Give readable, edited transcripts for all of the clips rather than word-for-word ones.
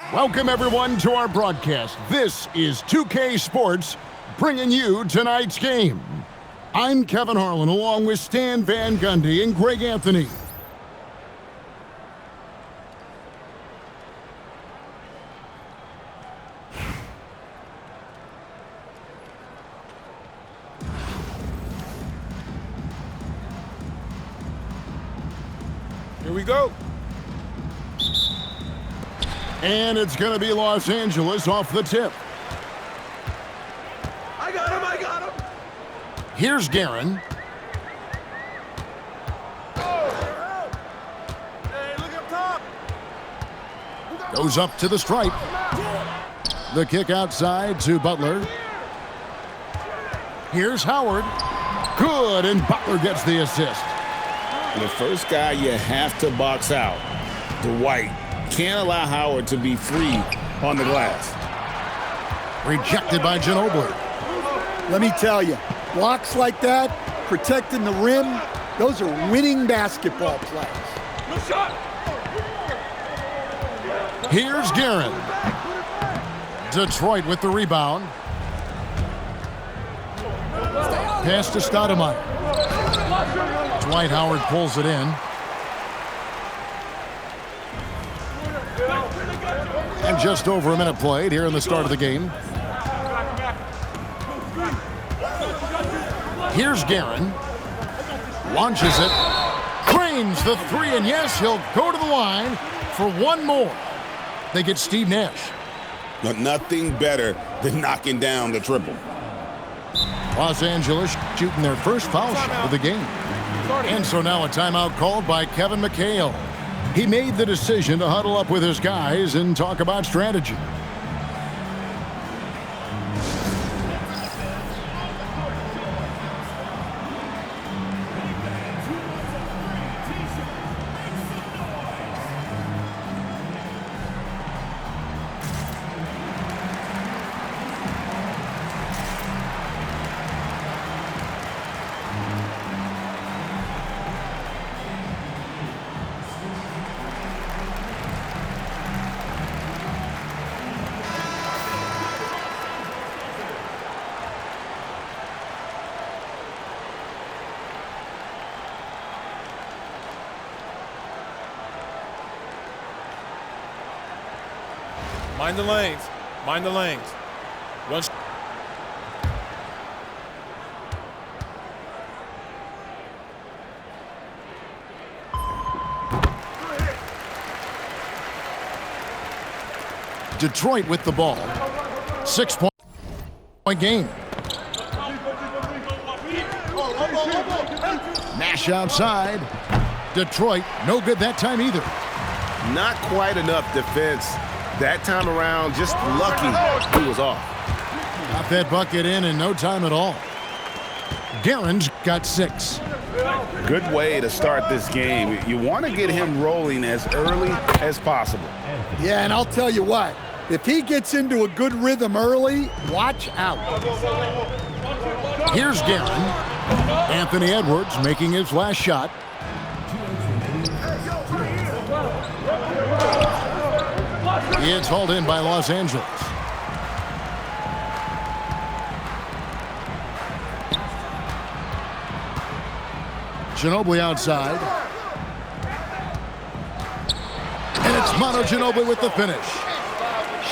Welcome, everyone, to our broadcast. This is 2K Sports, bringing you tonight's game. I'm Kevin Harlan, along with Stan Van Gundy and Greg Anthony. Here we go. And it's going to be Los Angeles off the tip. I got him. Here's Guerin. Hey, look up top. Goes up to the stripe. The kick outside to Butler. Here's Howard. Good, and Butler gets the assist. The first guy you have to box out, Dwight. Can't allow Howard to be free on the glass. Rejected by Ginobili. Let me tell you, blocks like that, protecting the rim, those are winning basketball plays. Here's Guerin. Detroit with the rebound. Pass to Stoudemire. Dwight Howard pulls it in. And just over a minute played here in the start of the game. Here's Guerin. Launches it. Cranes the three, and yes, he'll go to the line for one more. They get Steve Nash. But nothing better than knocking down the triple. Los Angeles shooting their first foul shot of the game. And so now a timeout called by Kevin McHale. He made the decision to huddle up with his guys and talk about strategy. Mind the lanes. Mind the lanes. One. Detroit with the ball. 6-point game. Nash outside. Detroit, no good that time either. Not quite enough defense that time around. Just lucky he was off. Got that bucket in no time at all. Guerin's got 6. Good way to start this game. You want to get him rolling as early as possible. Yeah, and I'll tell you what, if he gets into a good rhythm early, watch out. Here's Guerin. Anthony Edwards making his last shot. It's hauled in by Los Angeles. Ginobili outside. And it's Manu Ginobili with the finish.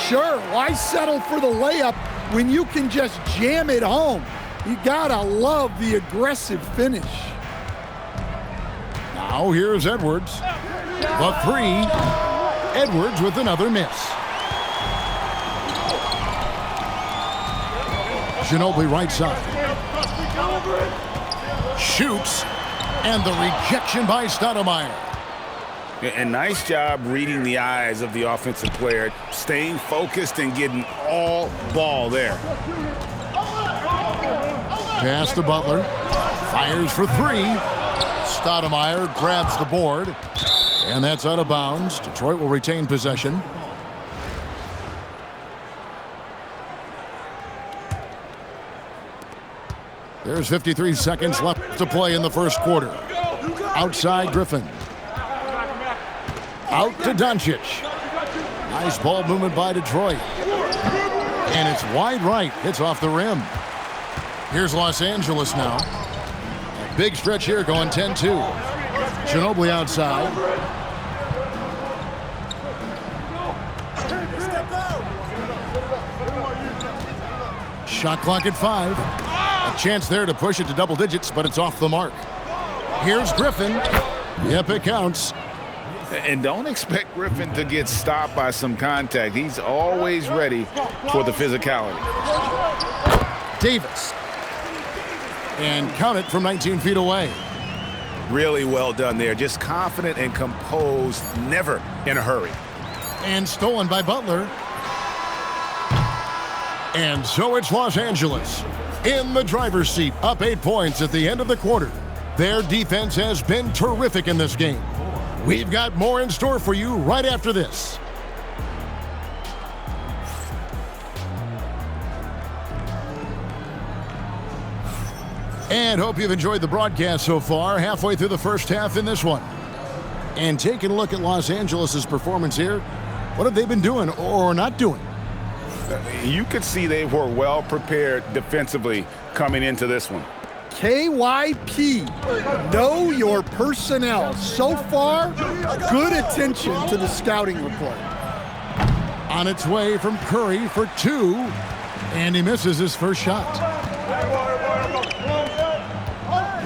Sure, why settle for the layup when you can just jam it home? You gotta love the aggressive finish. Now here's Edwards. The three. Edwards with another miss. Ginobili right side. Shoots. And the rejection by Stoudemire. And nice job reading the eyes of the offensive player, staying focused and getting all ball there. Pass to Butler. Fires for 3. Stoudemire grabs the board. And that's out of bounds. Detroit will retain possession. There's 53 seconds left to play in the first quarter. Outside Griffin. Out to Doncic. Nice ball movement by Detroit. And it's wide right. Hits off the rim. Here's Los Angeles now. A big stretch here going 10-2. Ginobili outside. Shot clock at 5. A chance there to push it to double digits, but it's off the mark. Here's Griffin. Yep, it counts. And don't expect Griffin to get stopped by some contact. He's always ready for the physicality. Davis. And count it from 19 feet away. Really well done there. Just confident and composed, never in a hurry. And stolen by Butler. And so it's Los Angeles in the driver's seat, up 8 points at the end of the quarter. Their defense has been terrific in this game. We've got more in store for you right after this. And hope you've enjoyed the broadcast so far, halfway through the first half in this one. And taking a look at Los Angeles' performance here, what have they been doing or not doing? You could see they were well prepared defensively coming into this one. KYP, know your personnel. So far, good attention to the scouting report. On its way from Curry for 2, and he misses his first shot.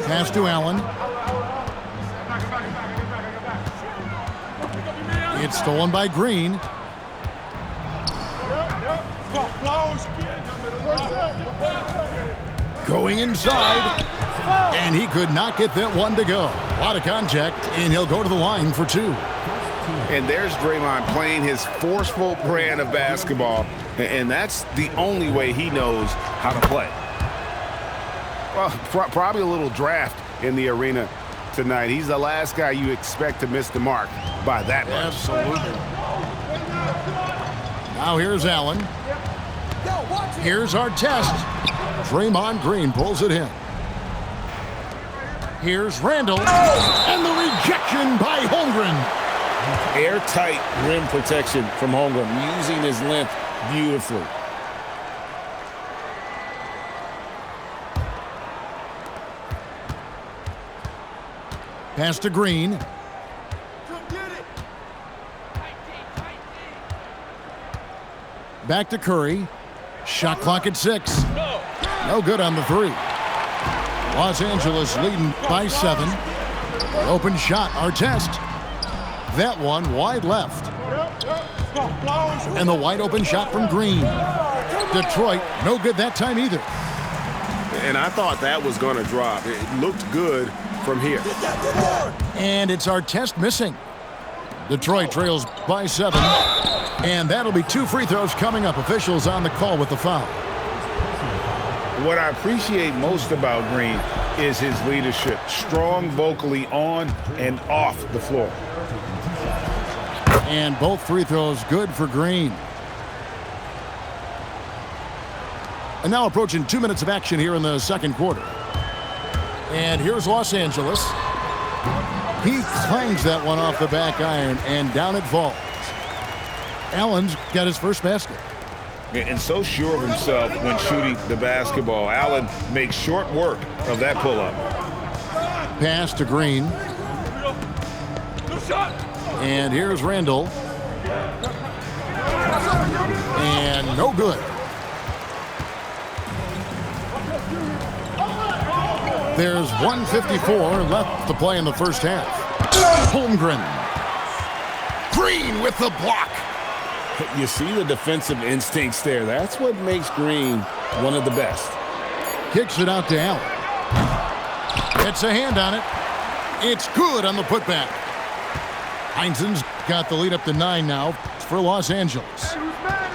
Pass to Allen. It's stolen by Green. Going inside, and he could not get that one to go. A lot of contact, and he'll go to the line for 2. And there's Draymond playing his forceful brand of basketball, and that's the only way he knows how to play. Well, probably a little draft in the arena tonight. He's the last guy you expect to miss the mark by that much. Absolutely. Now here's Allen. Here's our test. Draymond Green pulls it in. Here's Randall. And the rejection by Holmgren. Airtight rim protection from Holmgren, using his length beautifully. Pass to Green. Back to Curry. Shot clock at 6. No good on the 3. Los Angeles leading by 7. Open shot, Artest. That one wide left. And the wide open shot from Green. Detroit, no good that time either. And I thought that was going to drop. It looked good from here. And it's Artest missing. Detroit trails by 7. And that'll be 2 free throws coming up. Officials on the call with the foul. What I appreciate most about Green is his leadership. Strong vocally on and off the floor. And both free throws good for Green. And now approaching 2 minutes of action here in the second quarter. And here's Los Angeles. He clangs that one off the back iron, and down it falls. Allen's got his first basket. And so sure of himself when shooting the basketball. Allen makes short work of that pull-up. Pass to Green. And here's Randall. And no good. There's 1:54 left to play in the first half. Holmgren. Green with the block. You see the defensive instincts there. That's what makes Green one of the best. Kicks it out to Allen. Gets a hand on it. It's good on the putback. Heinzen's got the lead up to 9 now for Los Angeles.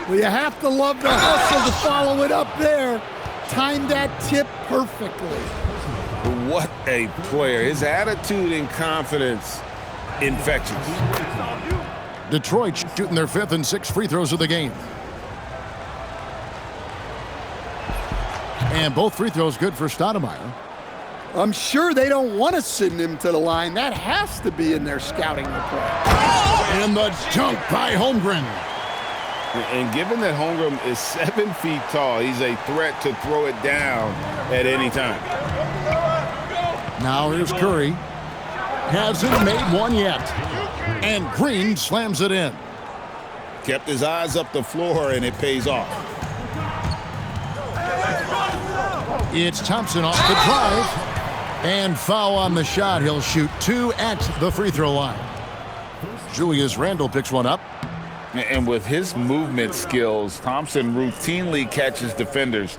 Well, you have to love the hustle to follow it up there. Timed that tip perfectly. What a player. His attitude and confidence, infectious. Detroit shooting their 5th and 6th free throws of the game. And both free throws good for Stoudemire. I'm sure they don't want to send him to the line. That has to be in their scouting report. And the dunk by Holmgren. And given that Holmgren is 7 feet tall, he's a threat to throw it down at any time. Now here's Curry. Hasn't made one yet. And Green slams it in. Kept his eyes up the floor, and it pays off. It's Thompson off the drive. And foul on the shot. He'll shoot 2 at the free throw line. Julius Randle picks one up. And with his movement skills, Thompson routinely catches defenders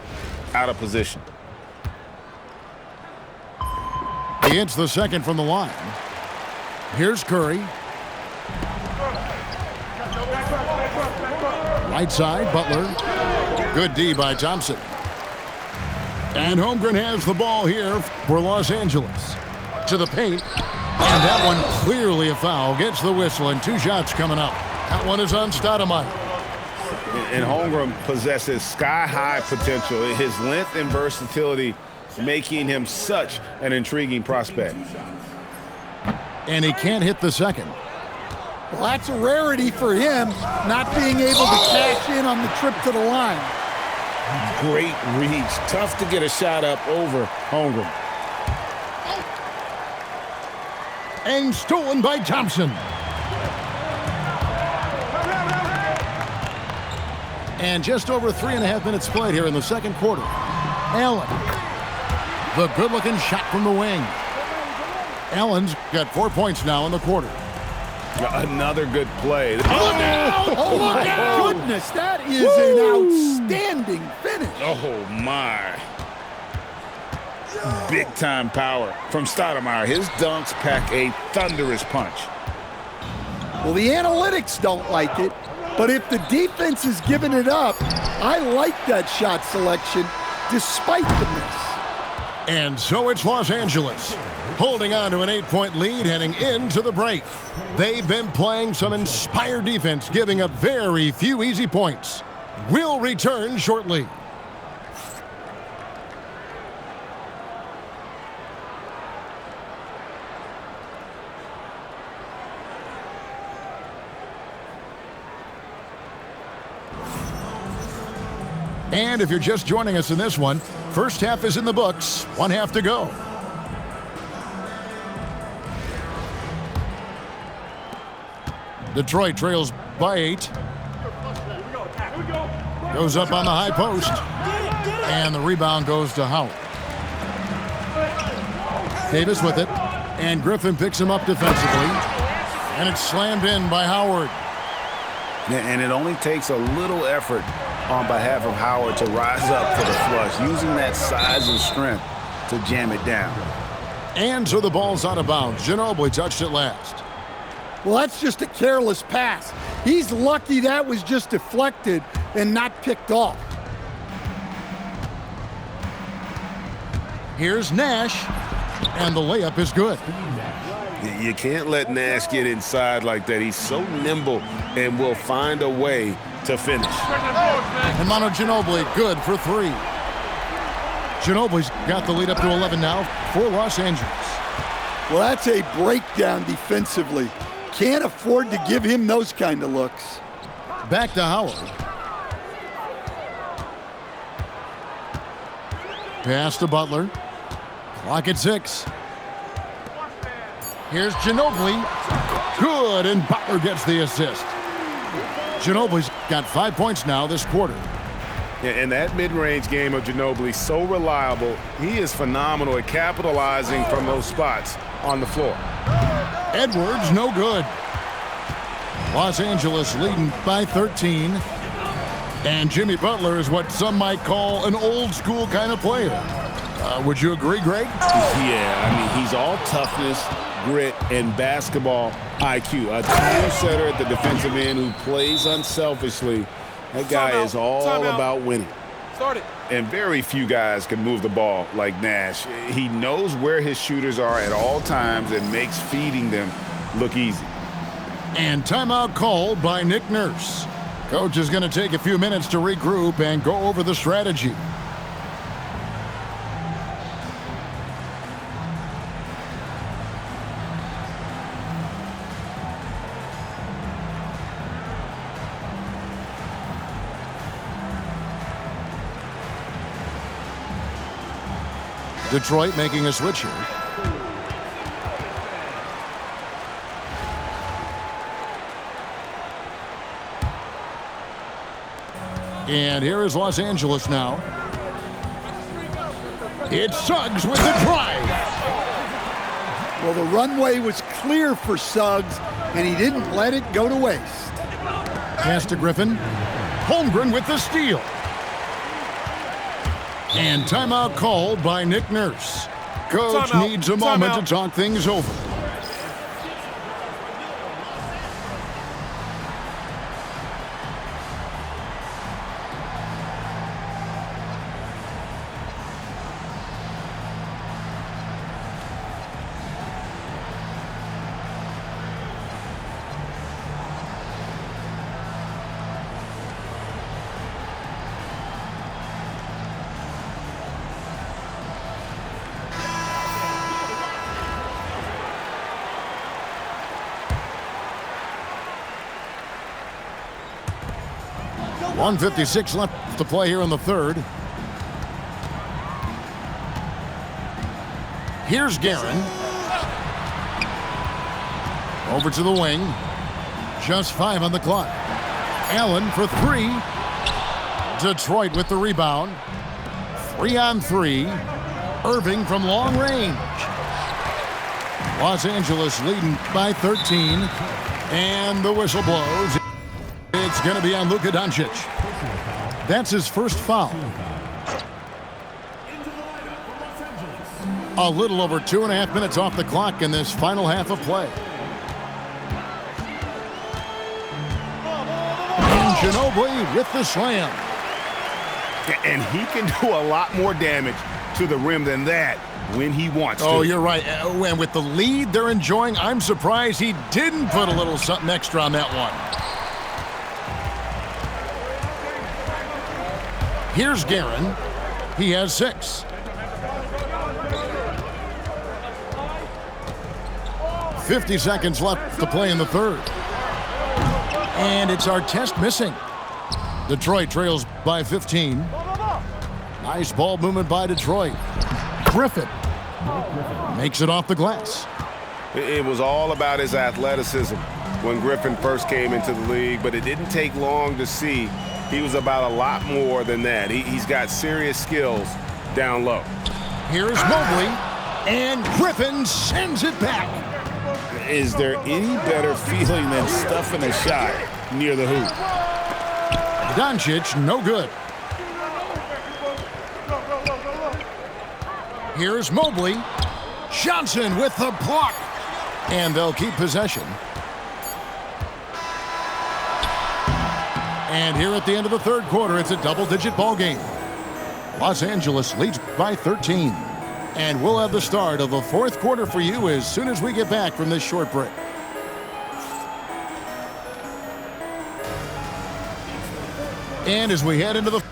out of position. He hits the second from the line. Here's Curry. Right side, Butler. Good D by Thompson. And Holmgren has the ball here for Los Angeles. To the paint. And that one clearly a foul. Gets the whistle, and 2 shots coming up. That one is on Stoudemire. And Holmgren possesses sky-high potential. His length and versatility making him such an intriguing prospect. And he can't hit the second. Well, that's a rarity for him, not being able to cash in on the trip to the line. Great reach. Tough to get a shot up over Holmgren. And stolen by Thompson. And just over 3.5 minutes played here in the second quarter. Allen. The good-looking shot from the wing. Allen's got 4 points now in the quarter. Another good play. Oh my goodness, that is an outstanding finish. Oh, my. Big-time power from Stoudemire. His dunks pack a thunderous punch. Well, the analytics don't like it, but if the defense is giving it up, I like that shot selection despite the miss. And so it's Los Angeles, holding on to an 8-point lead heading into the break. They've been playing some inspired defense, giving up very few easy points. We'll return shortly. And if you're just joining us in this one, first half is in the books, 1 half to go. Detroit trails by 8. Goes up on the high post. And the rebound goes to Howard. Davis with it. And Griffin picks him up defensively. And it's slammed in by Howard. And it only takes a little effort on behalf of Howard to rise up for the flush, using that size and strength to jam it down. And so the ball's out of bounds. Ginobili touched it last. Well, that's just a careless pass. He's lucky that was just deflected and not picked off. Here's Nash, and the layup is good. You can't let Nash get inside like that. He's so nimble and will find a way to finish. And Manu Ginobili good for 3. Ginobili's got the lead up to 11 now for Los Angeles. Well, that's a breakdown defensively. Can't afford to give him those kind of looks. Back to Howard. Pass to Butler. Clock at 6. Here's Ginobili. Good, and Butler gets the assist. Ginobili's got 5 points now this quarter. And that mid-range game of Ginobili, so reliable. He is phenomenal at capitalizing from those spots on the floor. Edwards, no good. Los Angeles leading by 13. And Jimmy Butler is what some might call an old-school kind of player. Would you agree, Greg? Yeah, I mean, he's all toughness, grit, and basketball IQ. A true setter at the defensive end who plays unselfishly. That guy is all about winning. Start it. And very few guys can move the ball like Nash. He knows where his shooters are at all times and makes feeding them look easy. And timeout called by Nick Nurse. Coach is going to take a few minutes to regroup and go over the strategy. Detroit making a switch here. And here is Los Angeles now. It's Suggs with the drive. Well, the runway was clear for Suggs, and he didn't let it go to waste. Pass to Griffin. Holmgren with the steal. And timeout called by Nick Nurse. Coach needs a moment to talk things over. .156 left to play here in the third. Here's Guerin. Over to the wing. Just 5 on the clock. Allen for 3. Detroit with the rebound. 3-on-3. Irving from long range. Los Angeles leading by 13. And the whistle blows. It's going to be on Luka Doncic. That's his first foul. A little over 2.5 minutes off the clock in this final half of play. And Ginobili with the slam. And he can do a lot more damage to the rim than that when he wants to. Oh, you're right. And with the lead they're enjoying, I'm surprised he didn't put a little something extra on that one. Here's Guerin. He has 6. .50 seconds left to play in the third. And it's Artest missing. Detroit trails by 15. Nice ball movement by Detroit. Griffin makes it off the glass. It was all about his athleticism when Griffin first came into the league, but it didn't take long to see he was about a lot more than that. He's got serious skills down low. Here's Mobley, and Griffin sends it back. Is there any better feeling than stuffing a shot near the hoop? Doncic, no good. Here's Mobley. Johnson with the block. And they'll keep possession. And here at the end of the third quarter, it's a double-digit ball game. Los Angeles leads by 13. And we'll have the start of the fourth quarter for you as soon as we get back from this short break. And as we head into the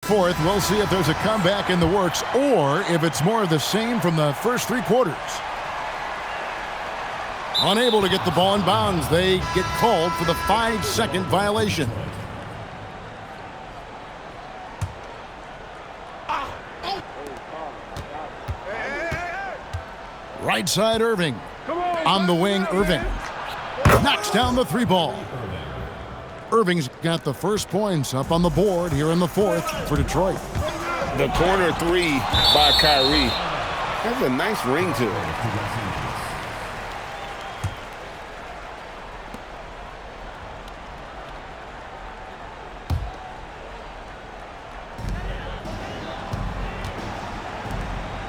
fourth, we'll see if there's a comeback in the works or if it's more of the same from the first 3 quarters. Unable to get the ball in bounds, they get called for the 5-second violation. Right side Irving. On the wing, Irving knocks down the 3 ball. Irving's got the first points up on the board here in the fourth for Detroit. The corner 3 by Kyrie has a nice ring to it.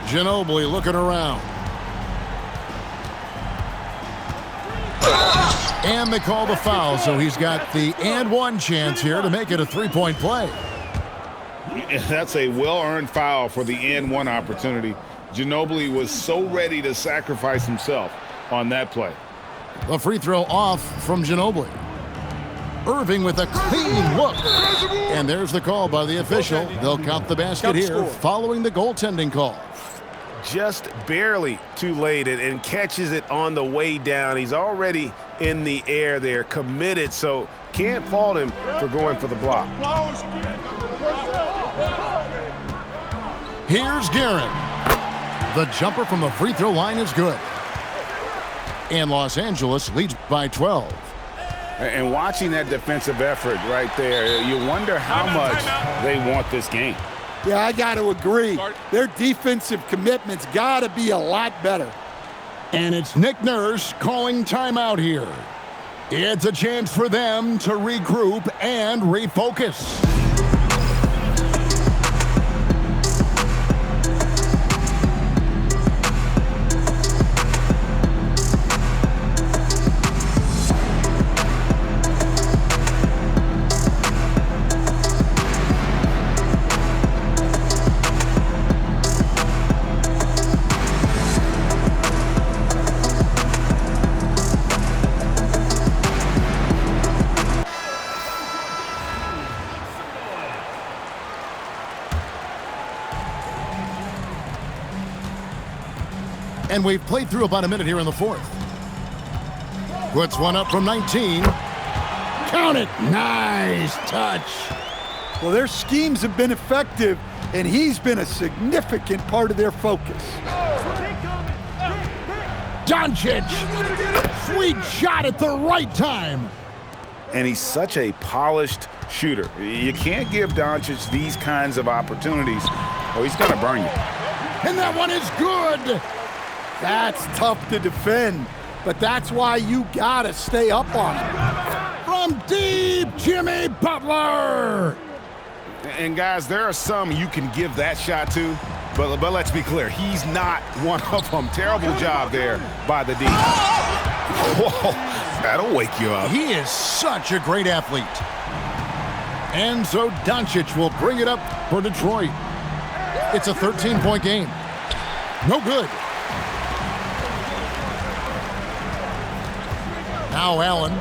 Ginobili looking around. And they call the foul, so he's got the and one chance here to make it a three-point play. That's a well-earned foul for the and one opportunity. Ginobili was so ready to sacrifice himself on that play. The free throw off from Ginobili. Irving with a clean look. And there's the call by the official. They'll count the basket here following the goaltending call. Just barely too late and catches it on the way down. He's already in the air there, committed, so can't fault him for going for the block. Here's Guerin. The jumper from the free throw line is good. And Los Angeles leads by 12. And watching that defensive effort right there, you wonder how much they want this game. Yeah, I got to agree. Their defensive commitment's got to be a lot better. And it's Nick Nurse calling timeout here. It's a chance for them to regroup and refocus. And we've played through about a minute here in the fourth. Puts one up from 19. Count it. Nice touch. Well, their schemes have been effective, and he's been a significant part of their focus. Doncic. Sweet shot at the right time. And he's such a polished shooter. You can't give Doncic these kinds of opportunities, or he's going to burn you. And that one is good. That's tough to defend, but that's why you gotta stay up on it. From deep, Jimmy Butler. And guys, there are some you can give that shot to, but let's be clear, he's not one of them. Terrible job there by the D. Whoa, that'll wake you up. He is such a great athlete. And so Doncic will bring it up for Detroit. It's a 13-point game. No good. Now Allen.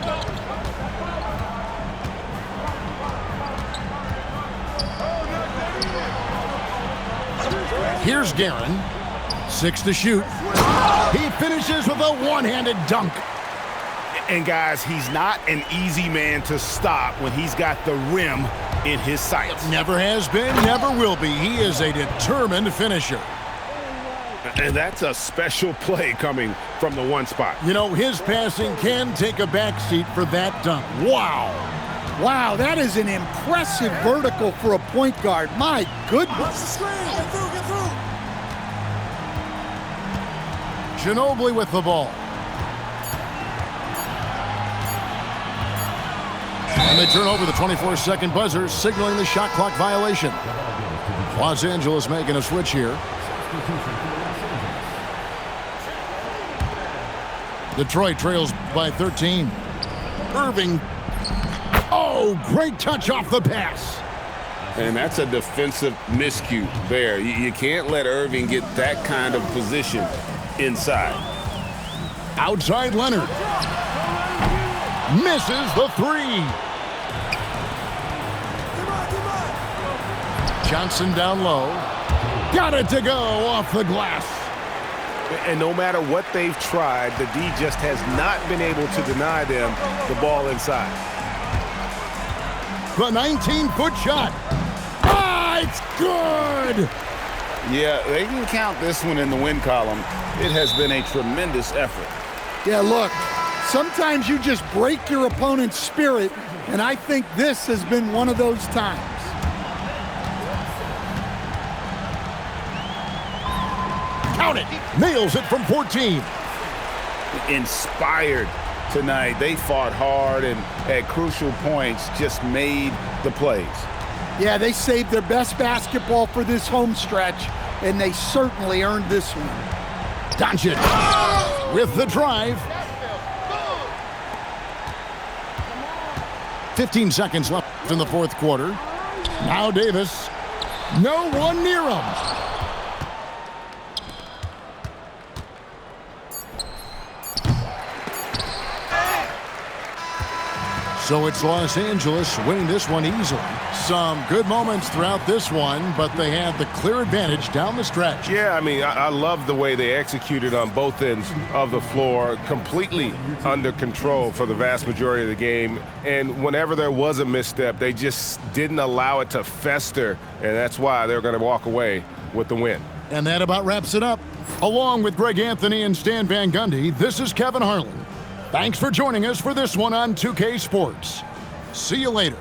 Here's Guerin. 6 to shoot. He finishes with a one-handed dunk. And guys, he's not an easy man to stop when he's got the rim in his sights. Never has been, never will be. He is a determined finisher. And that's a special play coming from the one spot. You know, his passing can take a backseat for that dunk. Wow. Wow, that is an impressive vertical for a point guard. My goodness. Ginobili with the ball. And they turn over the 24-second buzzer, signaling the shot clock violation. Los Angeles making a switch here. Detroit trails by 13. Irving. Oh, great touch off the pass. And that's a defensive miscue there. You can't let Irving get that kind of position inside. Outside Leonard. Misses the three. Johnson down low. Got it to go off the glass. And no matter what they've tried, the D just has not been able to deny them the ball inside. The 19-foot shot. Ah, it's good. Yeah, they can count this one in the win column. It has been a tremendous effort. Yeah, look, sometimes you just break your opponent's spirit, and I think this has been one of those times. Count it. Nails it from 14. Inspired tonight. They fought hard and at crucial points just made the plays. Yeah, they saved their best basketball for this home stretch, and they certainly earned this one. Doncic with the drive. 15 seconds left in the fourth quarter. Now Davis. No one near him. So it's Los Angeles winning this one easily. Some good moments throughout this one, but they had the clear advantage down the stretch. Yeah, I mean, I love the way they executed on both ends of the floor, completely under control for the vast majority of the game. And whenever there was a misstep, they just didn't allow it to fester, and that's why they're going to walk away with the win. And that about wraps it up. Along with Greg Anthony and Stan Van Gundy, this is Kevin Harlan. Thanks for joining us for this one on 2K Sports. See you later.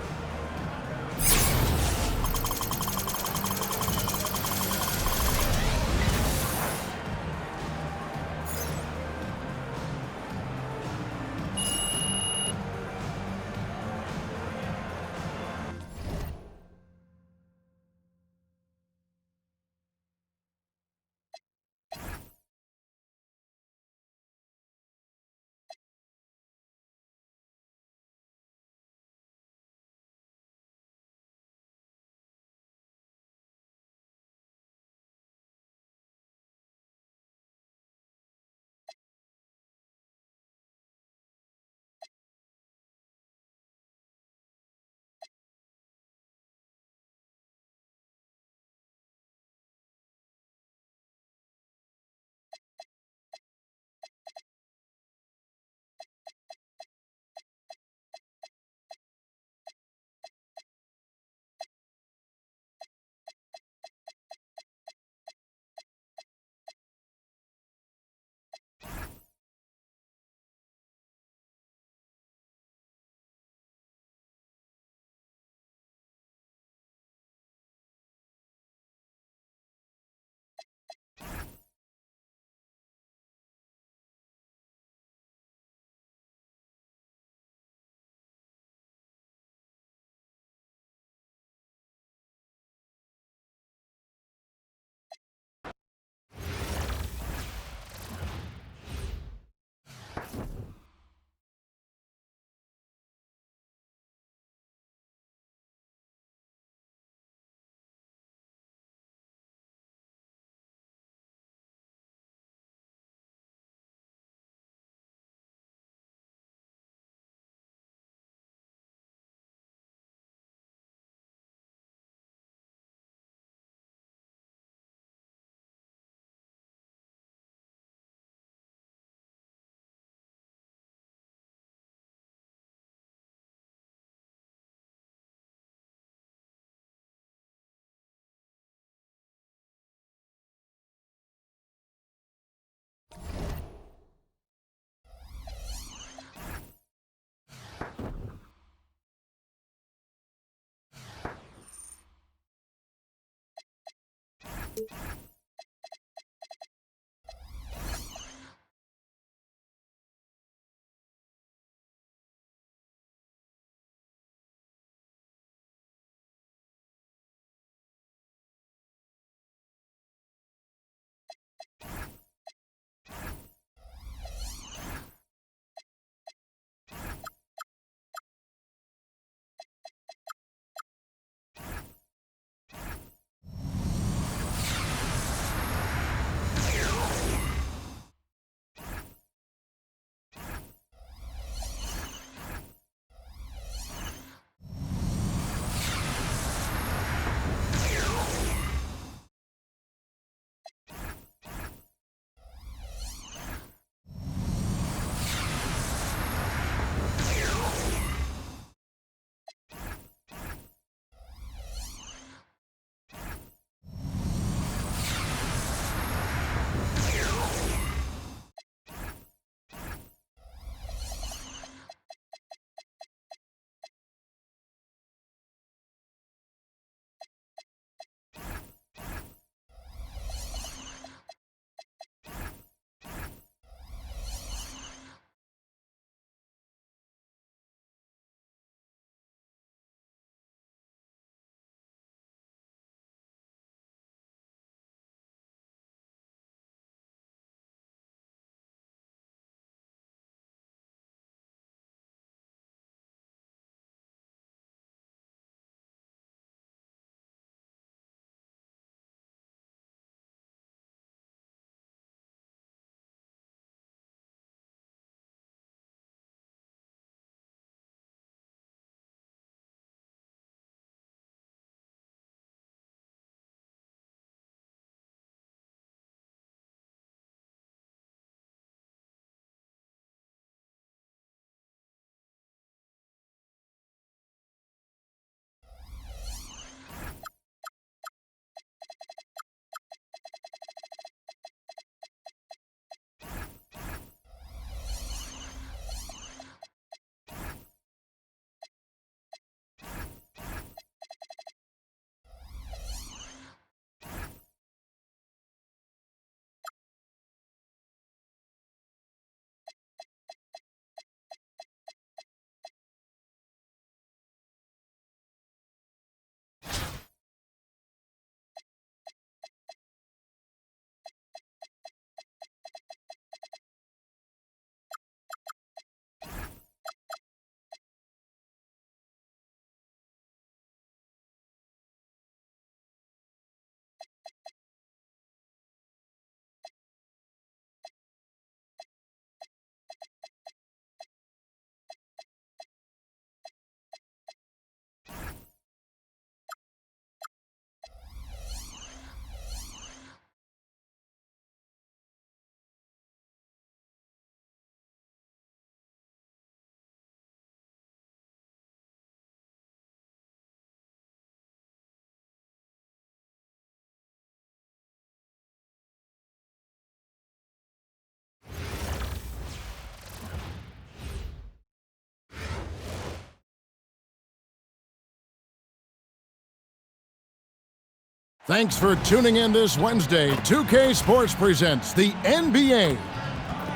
Thanks for tuning in this Wednesday. 2K Sports presents the NBA.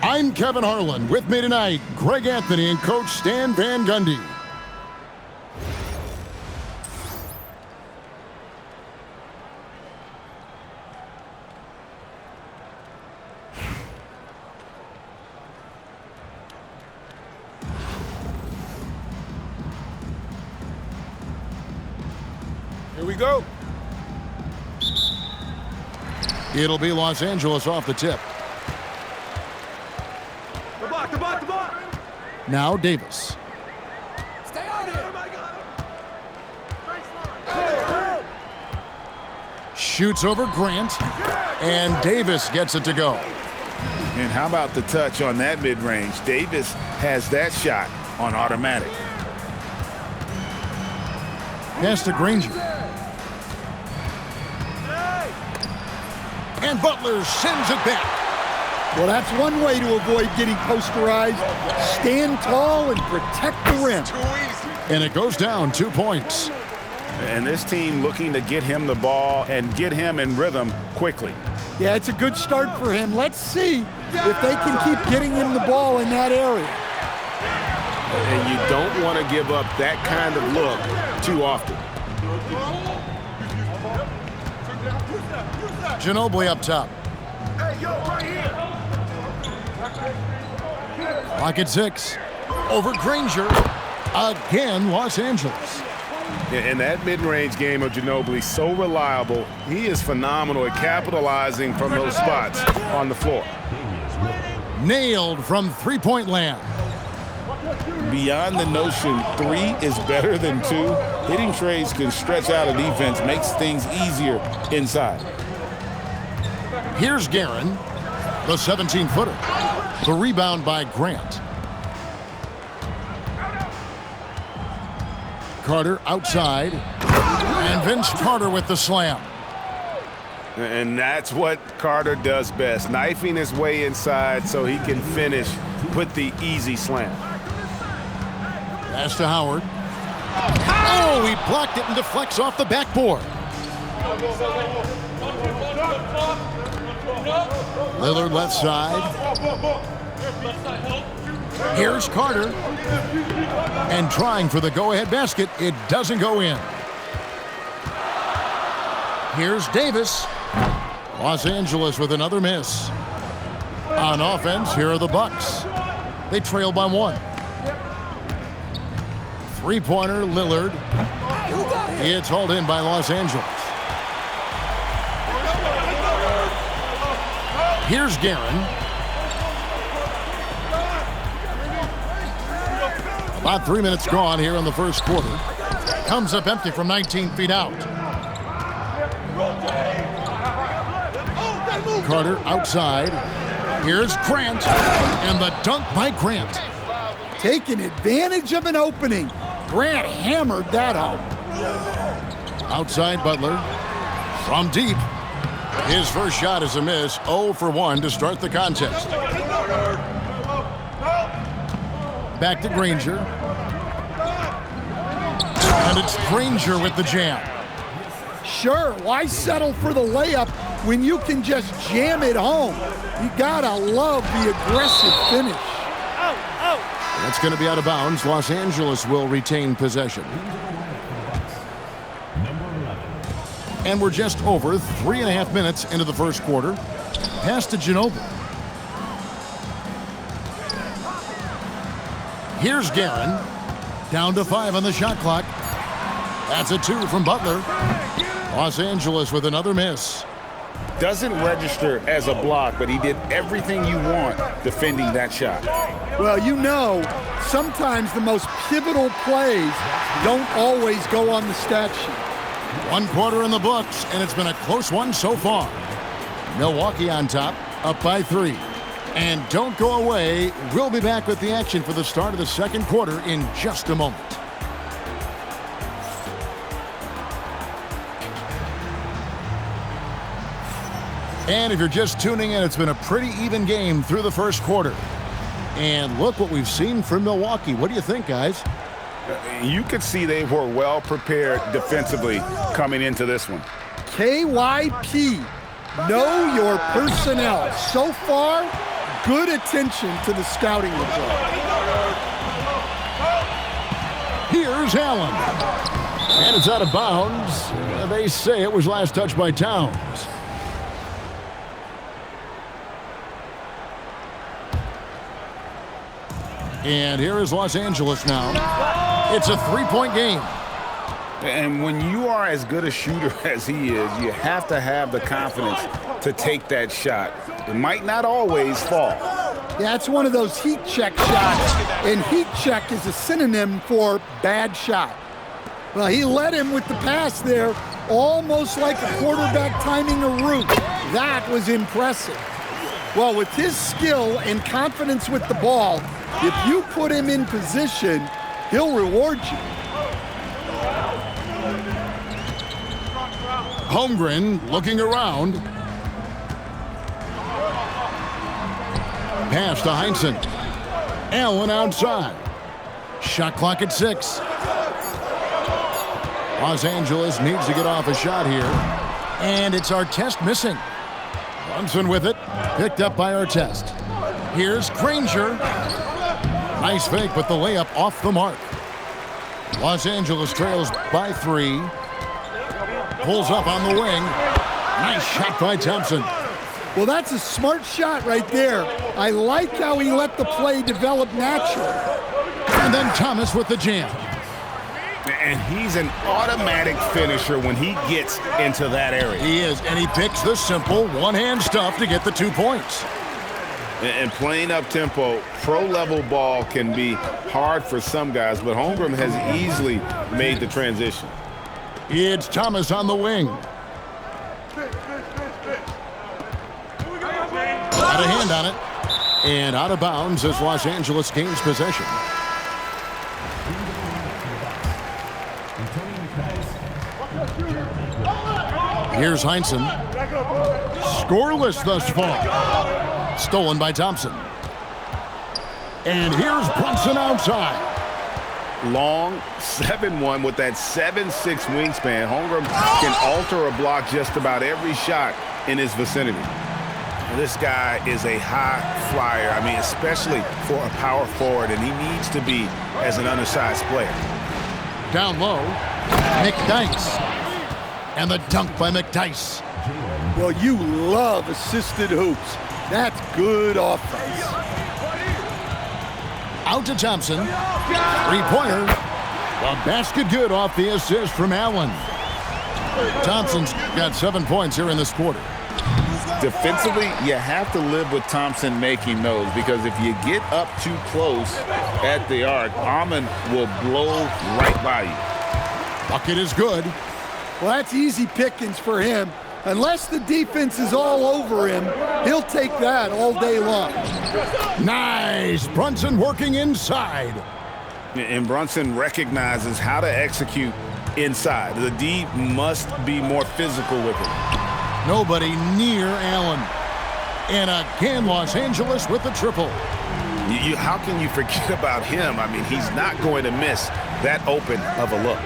I'm Kevin Harlan. With me tonight, Greg Anthony and Coach Stan Van Gundy. Here we go. It'll be Los Angeles off the tip. Come on. Now Davis. Stay on here. Shoots over Grant, and Davis gets it to go. And how about the touch on that mid-range? Davis has that shot on automatic. Pass to Granger. And Butler sends it back. Well, that's one way to avoid getting posterized. Stand tall and protect the rim. And it goes down 2 points. And this team looking to get him the ball and get him in rhythm quickly. Yeah, it's a good start for him. Let's see if they can keep getting him the ball in that area. And you don't want to give up that kind of look too often. Ginobili up top. Clock at 6. Over Granger. Again, Los Angeles. And that mid-range game of Ginobili, so reliable. He is phenomenal at capitalizing from those spots on the floor. Nailed from three-point land. Beyond the notion 3 is better than 2, hitting trades can stretch out a defense, makes things easier inside. Here's Guerin, the 17-footer. The rebound by Grant. Carter outside, and Vince Carter with the slam. And that's what Carter does best, knifing his way inside so he can finish, put the easy slam. Pass to Howard. Oh, he blocked it and deflects off the backboard. Lillard left side. Here's Carter. And trying for the go-ahead basket. It doesn't go in. Here's Davis. Los Angeles with another miss. On offense, here are the Bucks. They trail by 1. Three-pointer, Lillard. It's hauled in by Los Angeles. Here's Guerin. About 3 minutes gone here in the first quarter. Comes up empty from 19 feet out. Carter outside. Here's Grant. And the dunk by Grant. Taking advantage of an opening. Grant hammered that home. Outside Butler. From deep. His first shot is a miss. 0 for 1 to start the contest. Back to Granger. And it's Granger with the jam. Sure, why settle for the layup when you can just jam it home? You gotta love the aggressive finish. That's going to be out of bounds. Los Angeles will retain possession. And we're just over 3.5 minutes into the first quarter. Pass to Ginobili. Here's Guerin. Down to 5 on the shot clock. That's a 2 from Butler. Los Angeles with another miss. Doesn't register as a block, but he did everything you want defending that shot. Well, you know, sometimes the most pivotal plays don't always go on the stat sheet. 1 quarter in the books, and it's been a close one so far. Milwaukee on top, up by 3. And don't go away. We'll be back with the action for the start of the second quarter in just a moment. And if you're just tuning in, it's been a pretty even game through the first quarter. And look what we've seen from Milwaukee. What do you think, guys? You could see they were well prepared defensively coming into this one. KYP. Know your personnel. So far, good attention to the scouting report. Here's Allen. And it's out of bounds. They say it was last touched by Towns. And here is Los Angeles now. It's a three-point game. And when you are as good a shooter as he is, you have to have the confidence to take that shot. It might not always fall. Yeah, it's one of those heat check shots, and heat check is a synonym for bad shot. Well, he led him with the pass there, almost like a quarterback timing a route. That was impressive. Well, with his skill and confidence with the ball, if you put him in position, he'll reward you. Holmgren looking around. Pass to Heinsohn. Allen outside. Shot clock at 6. Los Angeles needs to get off a shot here. And it's Artest missing. Brunson with it. Picked up by Artest. Here's Granger. Nice fake, but the layup off the mark. Los Angeles trails by 3. Pulls up on the wing. Nice shot by Thompson. Well, that's a smart shot right there. I like how he let the play develop naturally. And then Thomas with the jam. And he's an automatic finisher when he gets into that area. He is, and he picks the simple one-hand stuff to get the 2 points. And playing up-tempo, pro-level ball can be hard for some guys, but Holmgren has easily made the transition. It's Thomas on the wing. Got a hand on it. And out of bounds as Los Angeles gains possession. Here's Heinsohn. Scoreless thus far. Stolen by Thompson. And here's Brunson outside. Long 7-1 with that 7'6" wingspan. Holmgren can alter a block just about every shot in his vicinity. This guy is a high flyer. I mean, especially for a power forward, and he needs to be as an undersized player. Down low, McDyess. And the dunk by McDyess. Well, you love assisted hoops. That's good offense. Out to Thompson. Three-pointer. The basket good off the assist from Allen. Thompson's got 7 points here in this quarter. Defensively, you have to live with Thompson making those, because if you get up too close at the arc, Almond will blow right by you. Bucket is good. Well, that's easy pickings for him. Unless the defense is all over him, he'll take that all day long. Nice. Brunson working inside. And Brunson recognizes how to execute inside. The D must be more physical with it. Nobody near Allen. And again, Los Angeles with the triple. How can you forget about him? I mean, he's not going to miss that open of a look.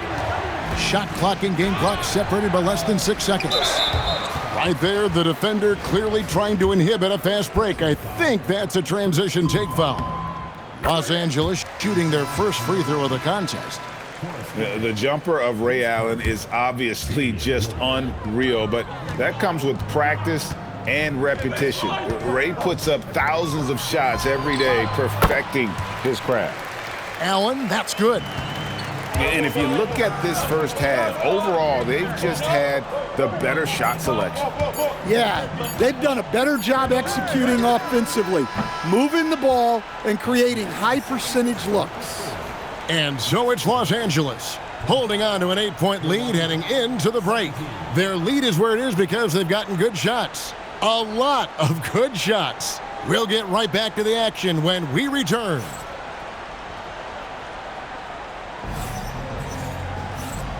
Shot clock and game clock separated by less than 6 seconds. Right there, the defender clearly trying to inhibit a fast break. I think that's a transition take foul. Los Angeles shooting their first free throw of the contest. The jumper of Ray Allen is obviously just unreal, but that comes with practice and repetition. Ray puts up thousands of shots every day, perfecting his craft. Allen, that's good. And if you look at this first half, overall, they've just had the better shot selection. Yeah, they've done a better job executing offensively, moving the ball and creating high percentage looks. And so it's Los Angeles holding on to an 8-point lead heading into the break. Their lead is where it is because they've gotten good shots. A lot of good shots. We'll get right back to the action when we return.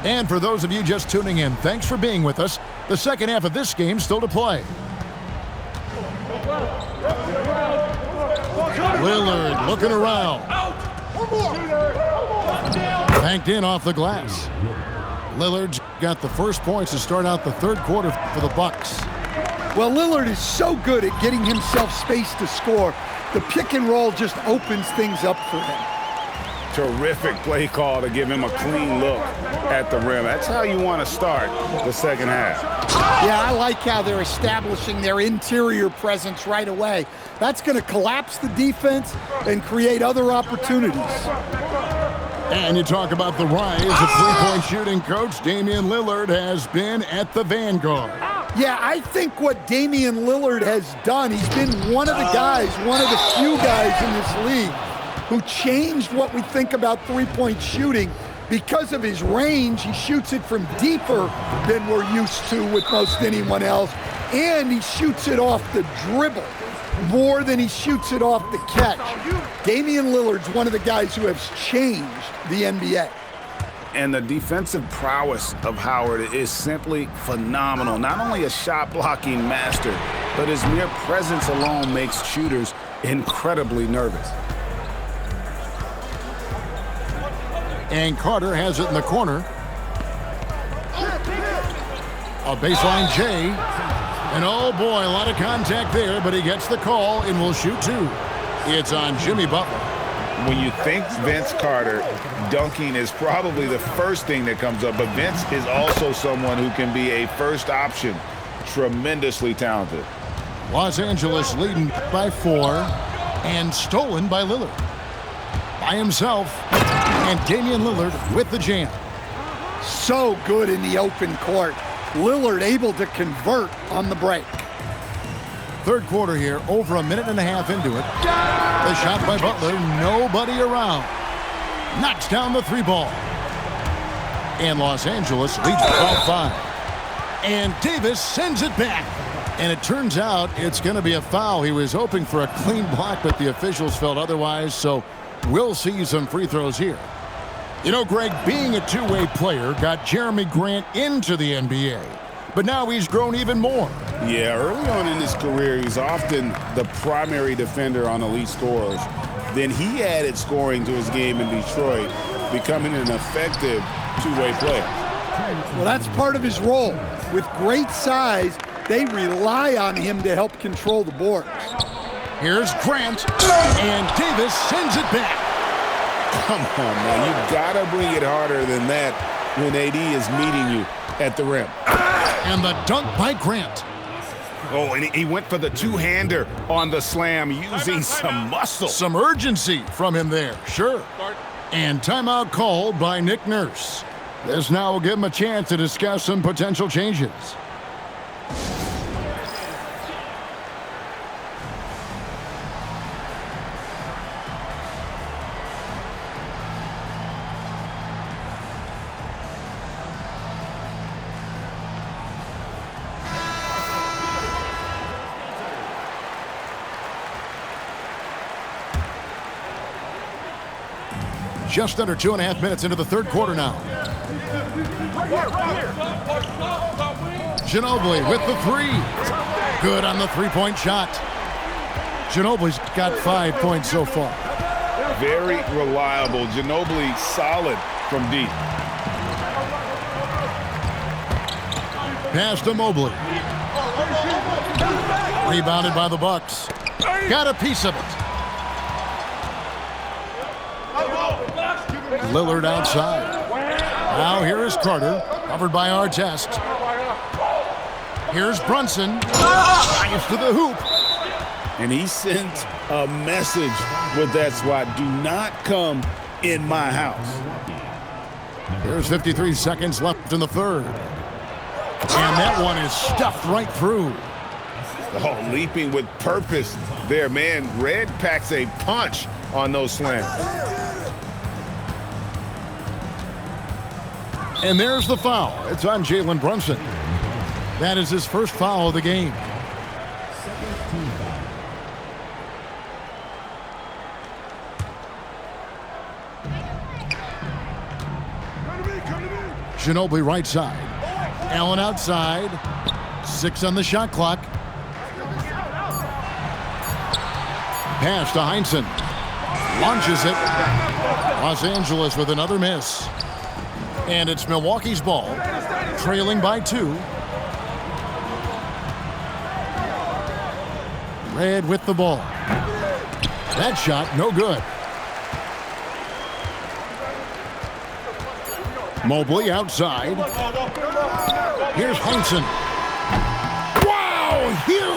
And for those of you just tuning in, thanks for being with us. The second half of this game still to play. Lillard looking around. Banked in off the glass. Lillard's got the first points to start out the third quarter for the Bucks. Well, Lillard is so good at getting himself space to score. The pick and roll just opens things up for him. Terrific play call to give him a clean look at the rim. That's how you want to start the second half. Yeah, I like how they're establishing their interior presence right away. That's going to collapse the defense and create other opportunities. And you talk about the rise of three-point shooting, Coach. Damian Lillard has been at the vanguard. Yeah, I think what Damian Lillard has done, he's been one of the guys, one of the few guys in this league who changed what we think about three-point shooting. Because of his range, he shoots it from deeper than we're used to with most anyone else, and he shoots it off the dribble more than he shoots it off the catch. Damian Lillard's one of the guys who has changed the NBA. And the defensive prowess of Howard is simply phenomenal. Not only a shot-blocking master, but his mere presence alone makes shooters incredibly nervous. And Carter has it in the corner. A baseline J. And oh boy, a lot of contact there, but he gets the call and will shoot two. It's on Jimmy Butler. When you think Vince Carter, dunking is probably the first thing that comes up, but Vince is also someone who can be a first option. Tremendously talented. Los Angeles leading by 4 and stolen by Lillard. By himself, and Damian Lillard with the jam. So good in the open court. Lillard able to convert on the break. Third quarter here, over a minute and a half into it. The shot by Butler, nobody around. Knocks down the three ball. And Los Angeles leads by 5. And Davis sends it back. And it turns out it's going to be a foul. He was hoping for a clean block, but the officials felt otherwise, so we'll see some free throws here. You know, Greg, being a two-way player got Jeremy Grant into the NBA, but now he's grown even more. Yeah, early on in his career, he's often the primary defender on elite scorers. Then he added scoring to his game in Detroit, becoming an effective two-way player. Well, that's part of his role. With great size, they rely on him to help control the boards. Here's Grant, and Davis sends it back. Come on, man. You gotta bring it harder than that when AD is meeting you at the rim. And the dunk by Grant. Oh, and he went for the two-hander on the slam, using some muscle. Some urgency from him there, sure. And timeout called by Nick Nurse. This now will give him a chance to discuss some potential changes. Just under 2.5 minutes into the third quarter now. Ginobili with the three. Good on the three-point shot. Ginobili's got 5 points so far. Very reliable. Ginobili solid from deep. Pass to Mobley. Rebounded by the Bucks. Got a piece of it. Lillard outside. Now here is Carter, covered by Artest. Here's Brunson. Drives to the hoop. And he sent a message with that swat. Do not come in my house. There's 53 seconds left in the third. And that one is stuffed right through. Oh, leaping with purpose there, man. Red packs a punch on those slams. And there's the foul. It's on Jalen Brunson. That is his first foul of the game. Ginobili right side. Allen outside. 6 on the shot clock. Pass to Heinsohn. Launches it. Los Angeles with another miss. And it's Milwaukee's ball, trailing by 2. Red with the ball. That shot, no good. Mobley outside. Here's Heinsohn. Wow, huge